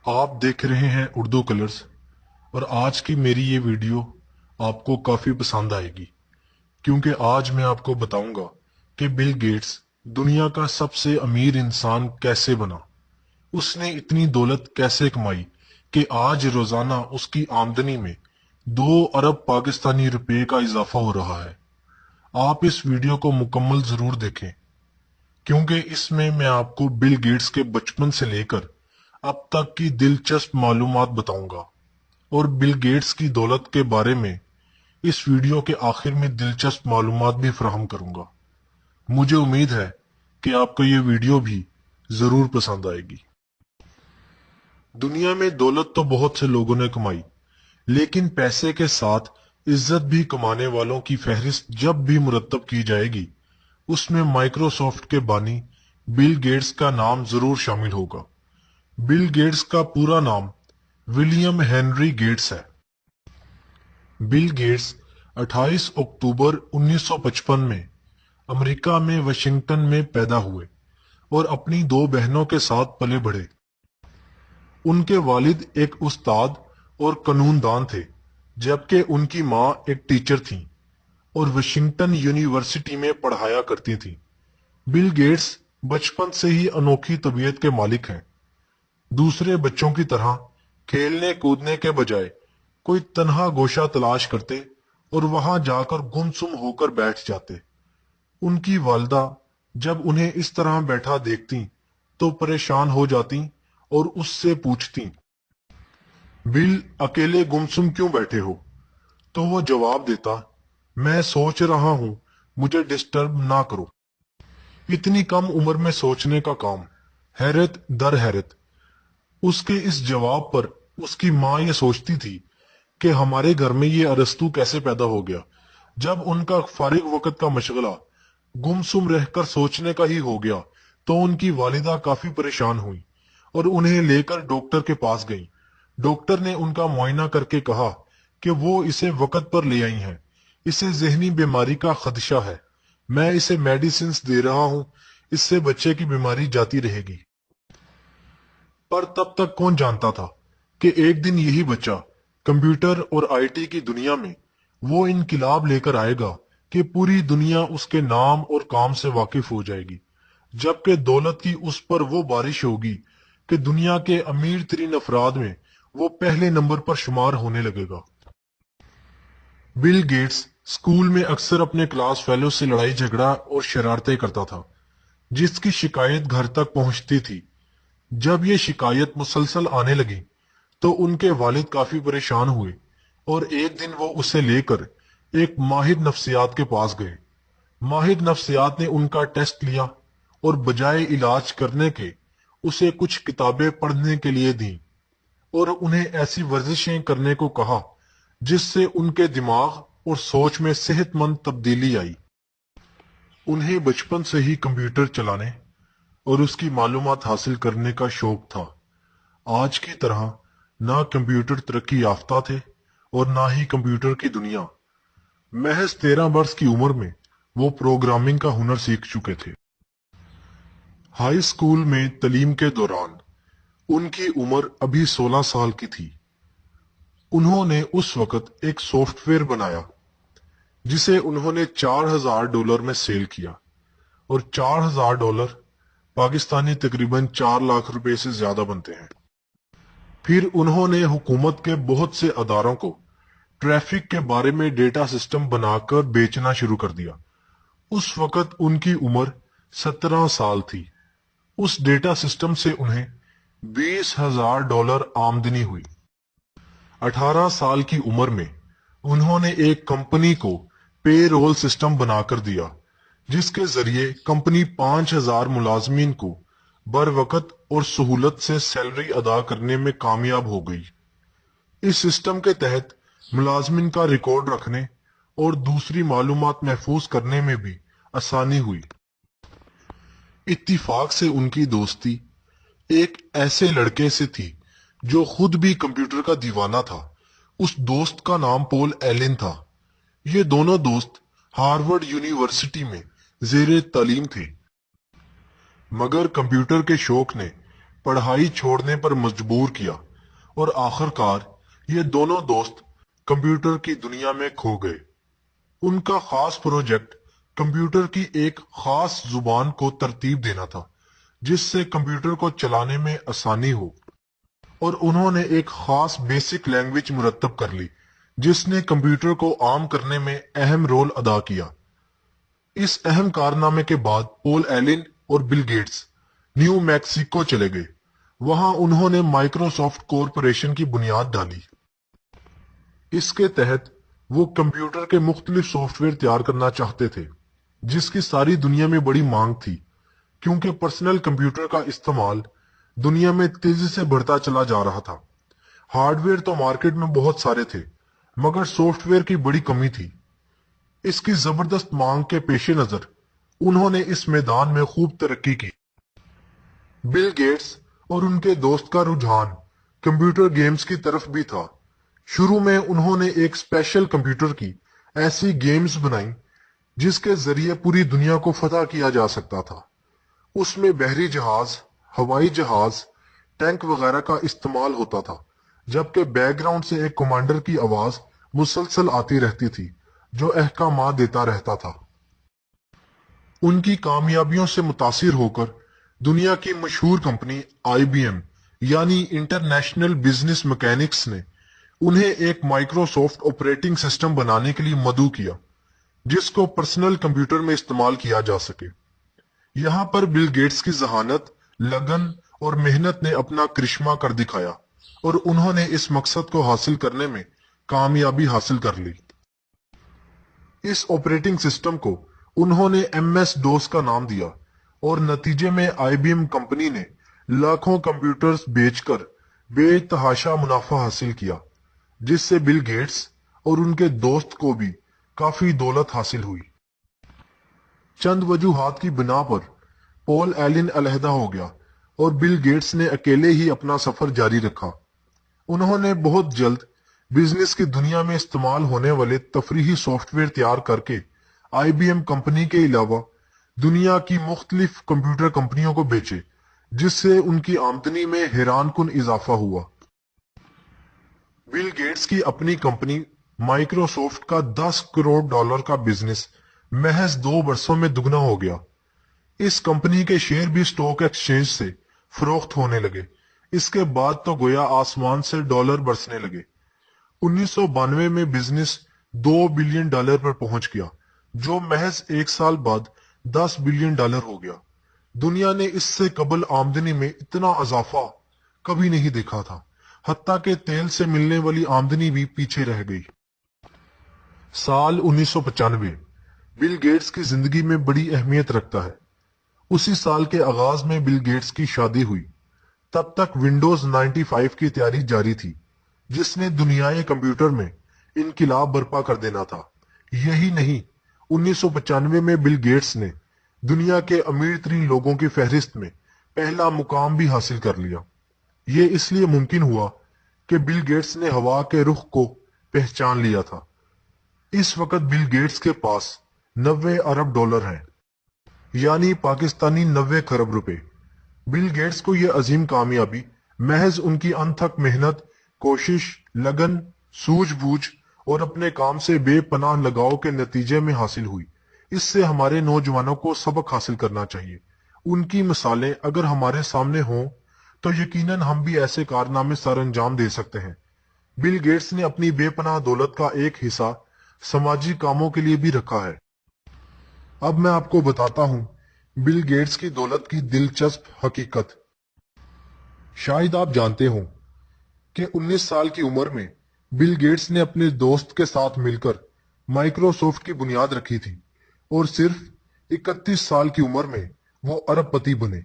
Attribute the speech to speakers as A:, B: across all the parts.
A: آپ دیکھ رہے ہیں اردو کلرز، اور آج کی میری یہ ویڈیو آپ کو کافی پسند آئے گی، کیونکہ آج میں آپ کو بتاؤں گا کہ بل گیٹس دنیا کا سب سے امیر انسان کیسے بنا، اس نے اتنی دولت کیسے کمائی کہ آج روزانہ اس کی آمدنی میں 2 ارب پاکستانی روپے کا اضافہ ہو رہا ہے۔ آپ اس ویڈیو کو مکمل ضرور دیکھیں، کیونکہ اس میں آپ کو بل گیٹس کے بچپن سے لے کر اب تک کی دلچسپ معلومات بتاؤں گا، اور بل گیٹس کی دولت کے بارے میں اس ویڈیو کے آخر میں دلچسپ معلومات بھی فراہم کروں گا۔ مجھے امید ہے کہ آپ کو یہ ویڈیو بھی ضرور پسند آئے گی۔ دنیا میں دولت تو بہت سے لوگوں نے کمائی، لیکن پیسے کے ساتھ عزت بھی کمانے والوں کی فہرست جب بھی مرتب کی جائے گی، اس میں مائکروسافٹ کے بانی بل گیٹس کا نام ضرور شامل ہوگا۔ بل گیٹس کا پورا نام ولیم ہنری گیٹس ہے۔ بل گیٹس 28 اکتوبر 1955 میں امریکہ میں واشنگٹن میں پیدا ہوئے اور اپنی 2 بہنوں کے ساتھ پلے بڑھے۔ ان کے والد ایک استاد اور قانون دان تھے، جبکہ ان کی ماں ایک ٹیچر تھیں اور واشنگٹن یونیورسٹی میں پڑھایا کرتی تھیں۔ بل گیٹس بچپن سے ہی انوکھی طبیعت کے مالک ہیں۔ دوسرے بچوں کی طرح کھیلنے کودنے کے بجائے کوئی تنہا گوشہ تلاش کرتے اور وہاں جا کر گمسم ہو کر بیٹھ جاتے۔ ان کی والدہ جب انہیں اس طرح بیٹھا دیکھتی تو پریشان ہو جاتی اور اس سے پوچھتی، بل، اکیلے گمسم کیوں بیٹھے ہو؟ تو وہ جواب دیتا، میں سوچ رہا ہوں، مجھے ڈسٹرب نہ کرو۔ اتنی کم عمر میں سوچنے کا کام! حیرت در حیرت! اس کے اس جواب پر اس کی ماں یہ سوچتی تھی کہ ہمارے گھر میں یہ ارسطو کیسے پیدا ہو گیا۔ جب ان کا فارغ وقت کا مشغلہ گمسم رہ کر سوچنے کا ہی ہو گیا تو ان کی والدہ کافی پریشان ہوئی اور انہیں لے کر ڈاکٹر کے پاس گئیں۔ ڈاکٹر نے ان کا معائنہ کر کے کہا کہ وہ اسے وقت پر لے آئی ہیں، اسے ذہنی بیماری کا خدشہ ہے، میں اسے میڈیسنز دے رہا ہوں، اس سے بچے کی بیماری جاتی رہے گی۔ پر تب تک کون جانتا تھا کہ ایک دن یہی بچہ کمپیوٹر اور آئی ٹی کی دنیا میں وہ انقلاب لے کر آئے گا کہ پوری دنیا اس کے نام اور کام سے واقف ہو جائے گی، جبکہ دولت کی اس پر وہ بارش ہوگی کہ دنیا کے امیر ترین افراد میں وہ پہلے نمبر پر شمار ہونے لگے گا۔ بل گیٹس اسکول میں اکثر اپنے کلاس فیلو سے لڑائی جھگڑا اور شرارتیں کرتا تھا، جس کی شکایت گھر تک پہنچتی تھی۔ جب یہ شکایت مسلسل آنے لگی تو ان کے والد کافی پریشان ہوئے اور ایک دن وہ اسے لے کر ایک ماہر نفسیات کے پاس گئے۔ ماہر نفسیات نے ان کا ٹیسٹ لیا اور بجائے علاج کرنے کے اسے کچھ کتابیں پڑھنے کے لیے دیں اور انہیں ایسی ورزشیں کرنے کو کہا جس سے ان کے دماغ اور سوچ میں صحت مند تبدیلی آئی۔ انہیں بچپن سے ہی کمپیوٹر چلانے اور اس کی معلومات حاصل کرنے کا شوق تھا۔ آج کی طرح نہ کمپیوٹر ترقی یافتہ تھے اور نہ ہی کمپیوٹر کی دنیا۔ محض 13 برس کی عمر میں وہ پروگرامنگ کا ہنر سیکھ چکے تھے۔ ہائی اسکول میں تعلیم کے دوران ان کی عمر ابھی 16 سال کی تھی۔ انہوں نے اس وقت ایک سافٹ ویئر بنایا جسے انہوں نے $4000 میں سیل کیا، اور $4000 پاکستانی تقریباً 4 لاکھ روپے سے زیادہ بنتے ہیں۔ پھر انہوں نے حکومت کے بہت سے اداروں کو ٹریفک کے بارے میں ڈیٹا سسٹم بنا کر بیچنا شروع کر دیا۔ اس وقت ان کی عمر 17 سال تھی۔ اس ڈیٹا سسٹم سے انہیں $20,000 آمدنی ہوئی۔ 18 سال کی عمر میں انہوں نے ایک کمپنی کو پے رول سسٹم بنا کر دیا، جس کے ذریعے کمپنی 5000 ملازمین کو بروقت اور سہولت سے سیلری ادا کرنے میں کامیاب ہو گئی۔ اس سسٹم کے تحت ملازمین کا ریکارڈ رکھنے اور دوسری معلومات محفوظ کرنے میں بھی آسانی ہوئی۔ اتفاق سے ان کی دوستی ایک ایسے لڑکے سے تھی جو خود بھی کمپیوٹر کا دیوانہ تھا۔ اس دوست کا نام پول ایلن تھا۔ یہ دونوں دوست ہارورڈ یونیورسٹی میں زیر تعلیم تھے، مگر کمپیوٹر کے شوق نے پڑھائی چھوڑنے پر مجبور کیا اور آخر کار یہ دونوں دوست کمپیوٹر کی دنیا میں کھو گئے۔ ان کا خاص پروجیکٹ کمپیوٹر کی ایک خاص زبان کو ترتیب دینا تھا جس سے کمپیوٹر کو چلانے میں آسانی ہو، اور انہوں نے ایک خاص بیسک لینگویج مرتب کر لی جس نے کمپیوٹر کو عام کرنے میں اہم رول ادا کیا۔ اس اہم کارنامے کے بعد پول ایلن اور بل گیٹس نیو میکسیکو چلے گئے۔ وہاں انہوں نے مائکروسافٹ کارپوریشن کی بنیاد ڈالی۔ اس کے تحت وہ کمپیوٹر کے مختلف سافٹ ویئر تیار کرنا چاہتے تھے جس کی ساری دنیا میں بڑی مانگ تھی، کیونکہ پرسنل کمپیوٹر کا استعمال دنیا میں تیزی سے بڑھتا چلا جا رہا تھا۔ ہارڈ ویئر تو مارکیٹ میں بہت سارے تھے مگر سافٹ ویئر کی بڑی کمی تھی۔ اس کی زبردست مانگ کے پیش نظر انہوں نے اس میدان میں خوب ترقی کی۔ بل گیٹس اور ان کے دوست کا رجحان کمپیوٹر گیمز کی طرف بھی تھا۔ شروع میں انہوں نے ایک اسپیشل کمپیوٹر کی ایسی گیمز بنائی جس کے ذریعے پوری دنیا کو فتح کیا جا سکتا تھا۔ اس میں بحری جہاز، ہوائی جہاز، ٹینک وغیرہ کا استعمال ہوتا تھا، جبکہ بیک گراؤنڈ سے ایک کمانڈر کی آواز مسلسل آتی رہتی تھی جو احکامات دیتا رہتا تھا۔ ان کی کامیابیوں سے متاثر ہو کر دنیا کی مشہور کمپنی آئی بی ایم یعنی انٹرنیشنل بزنس میکینکس نے انہیں ایک مائکروسافٹ آپریٹنگ سسٹم بنانے کے لیے مدعو کیا جس کو پرسنل کمپیوٹر میں استعمال کیا جا سکے۔ یہاں پر بل گیٹس کی ذہانت، لگن اور محنت نے اپنا کرشمہ کر دکھایا اور انہوں نے اس مقصد کو حاصل کرنے میں کامیابی حاصل کر لی۔ اس آپریٹنگ سسٹم کو انہوں نے ایم ایس ڈوس کا نام دیا اور نتیجے میں آئی بی ایم کمپنی نے لاکھوں کمپیوٹرز بیچ کر بے تحاشا منافع حاصل کیا، جس سے بل گیٹس اور ان کے دوست کو بھی کافی دولت حاصل ہوئی۔ چند وجوہات کی بنا پر پول ایلن علیحدہ ہو گیا اور بل گیٹس نے اکیلے ہی اپنا سفر جاری رکھا۔ انہوں نے بہت جلد بزنس کی دنیا میں استعمال ہونے والے تفریحی سافٹ ویئر تیار کر کے آئی بی ایم کمپنی کے علاوہ دنیا کی مختلف کمپیوٹر کمپنیوں کو بیچے، جس سے ان کی آمدنی میں حیران کن اضافہ ہوا۔ بل گیٹس کی اپنی کمپنی مائکروسافٹ کا $10 کروڑ کا بزنس محض 2 برسوں میں دگنا ہو گیا۔ اس کمپنی کے شیئر بھی اسٹاک ایکسچینج سے فروخت ہونے لگے۔ اس کے بعد تو گویا آسمان سے ڈالر برسنے لگے۔ 1992 میں بزنس $2 بلین پر پہنچ گیا، جو محض 1 سال بعد $10 بلین ہو گیا۔ دنیا نے اس سے قبل آمدنی میں اتنا اضافہ کبھی نہیں دیکھا تھا، حتیٰ کہ تیل سے ملنے والی آمدنی بھی پیچھے رہ گئی۔ سال 1995 بل گیٹس کی زندگی میں بڑی اہمیت رکھتا ہے۔ اسی سال کے آغاز میں بل گیٹس کی شادی ہوئی۔ تب تک ونڈوز 95 کی تیاری جاری تھی جس نے دنیائے کمپیوٹر میں انقلاب برپا کر دینا تھا۔ یہی نہیں، 1995 میں بل گیٹس نے دنیا کے امیر ترین لوگوں کی فہرست میں پہلا مقام بھی حاصل کر لیا۔ یہ اس لیے ممکن ہوا کہ بل گیٹس نے ہوا کے رخ کو پہچان لیا تھا۔ اس وقت بل گیٹس کے پاس $90 ارب ہیں، یعنی پاکستانی 90 کھرب روپے۔ بل گیٹس کو یہ عظیم کامیابی محض ان کی انتھک محنت، کوشش، لگن، سوجھ بوجھ اور اپنے کام سے بے پناہ لگاؤ کے نتیجے میں حاصل ہوئی۔ اس سے ہمارے نوجوانوں کو سبق حاصل کرنا چاہیے۔ ان کی مثالیں اگر ہمارے سامنے ہوں تو یقیناً ہم بھی ایسے کارنامے سر انجام دے سکتے ہیں۔ بل گیٹس نے اپنی بے پناہ دولت کا ایک حصہ سماجی کاموں کے لیے بھی رکھا ہے۔ اب میں آپ کو بتاتا ہوں بل گیٹس کی دولت کی دلچسپ حقیقت۔ شاید آپ جانتے ہوں کہ 19 سال کی عمر میں بل گیٹس نے اپنے دوست کے ساتھ مل کر مائکروسافٹ کی بنیاد رکھی تھی اور صرف 31 سال کی عمر میں وہ ارب پتی بنے۔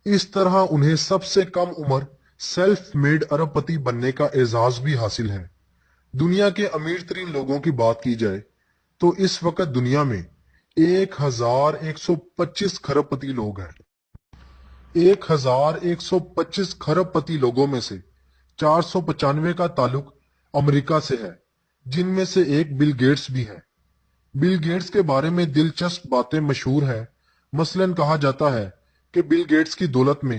A: اس طرح انہیں سب سے کم عمر سیلف میڈ ارب پتی بننے کا اعزاز بھی حاصل ہے۔ دنیا کے امیر ترین لوگوں کی بات کی جائے تو اس وقت دنیا میں 1125 کھرب پتی لوگ ہیں۔ 1125 کھرب پتی لوگوں میں سے 495 کا تعلق امریکہ سے ہے، جن میں سے ایک بل گیٹس بھی ہے۔ بل گیٹس کے بارے میں دلچسپ باتیں مشہور ہیں۔ مثلاً کہا جاتا ہے کہ بل گیٹس کی دولت میں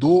A: 2